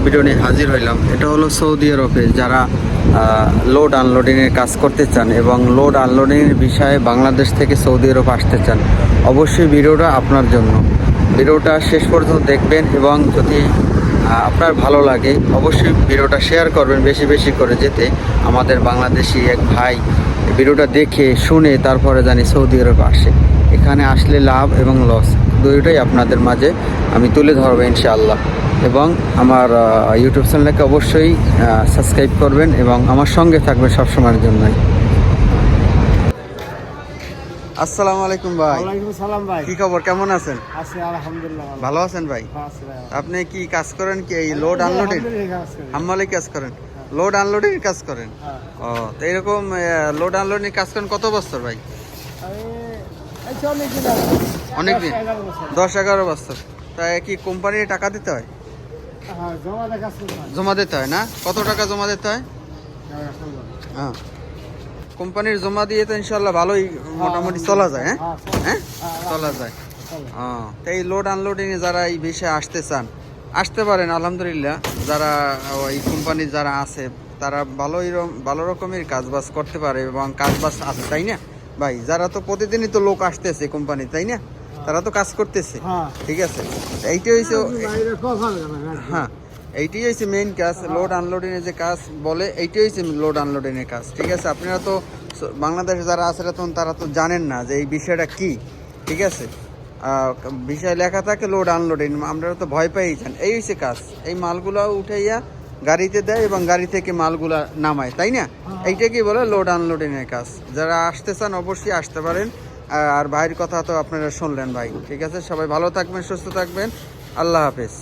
Video নিয়ে হাজির হইলাম। এটা হলো সৌদি আরবে যারা লোড আনলোডিংয়ের কাজ করতে চান এবং লোড আনলোডিংয়ের বিষয়ে বাংলাদেশ থেকে সৌদি আরব আসতে চান, অবশ্যই ভিডিওটা আপনার জন্য। ভিডিওটা শেষ পর্যন্ত দেখবেন এবং যদি আপনার ভালো লাগে অবশ্যই ভিডিওটা শেয়ার করবেন বেশি বেশি করে, যেতে আমাদের বাংলাদেশি এক ভাই ভিডিওটা দেখে শুনে তারপরে জানি সৌদি আরব আসে। এখানে আসলে লাভ এবং লস দুটোই আপনাদের মাঝে আমি তুলে ধরবো ইনশাআল্লাহ। এবং আমার ইউটিউব চ্যানেলকে অবশ্যই সাবস্ক্রাইব করবেন এবং আমার সঙ্গে থাকবেন সবসময়ের জন্যই। আসসালামু আলাইকুম ভাই। ওয়ালাইকুম সালাম ভাই। কি খবর, কেমন আছেন? আছি আলহামদুলিল্লাহ। ভালো আছেন ভাই? আছি ভাই। আপনি কি কাজ করেন, কি এই লোড আনলোডিং? হাম্মালি কাজ করেন, লোড আনলোডিং কাজ করেন? ও, তো এরকম লোড আনলোডিং কাজ করেন কত বছর ভাই? অনেকদিন, 10-11 বছর। তাই কি কোম্পানির টাকা দিতে হয়? জমা দিতে হয় না? কত টাকা জমা দিতে হয়? হ্যাঁ, কোম্পানির জমা দিয়ে তো ইনশাল্লাহ ভালোই মোটামুটি চলা যায়। হ্যাঁ হ্যাঁ, চলা যায়। তো এই লোড আনলোডিং এ যারা এই বিষয়ে আসতে চান আসতে পারেন আলহামদুলিল্লাহ। যারা ওই কোম্পানির যারা আছে তারা ভালো রকমের কাজবাজ করতে পারে এবং কাজবাজ আছে, তাই না ভাই? যারা তো প্রতিদিনই তো লোক আসতেছে কোম্পানি, তাই না? তারা তো কাজ করতেছে, ঠিক আছে। এইটাই হয়েছে, হ্যাঁ এইটাই হয়েছে মেইন কাজ। লোড আনলোডিং এর যে কাজ বলে এইটাই হয়েছে লোড আনলোডিং এর কাজ, ঠিক আছে। আপনারা তো বাংলাদেশে যারা আছে তারা তো জানেন না যে এই বিষয়টা কি, ঠিক আছে। বিষয় লেখা থাকে লোড আনলোডিং, আপনারা তো ভয় পেয়েই যান। এই হচ্ছে কাজ, এই মালগুলো উঠাইয়া গাড়িতে দেয় এবং গাড়ি থেকে মালগুলা নামায়, তাই না? এইটাকেই বলে লোড আনলোডিং এর কাজ। যারা আসতে চান অবশ্যই আসতে পারেন। আর ভাইয়ের কথা তো আপনারা শুনলেন ভাই, ঠিক আছে। সবাই ভালো থাকবেন, সুস্থ থাকবেন, আল্লাহ হাফেজ।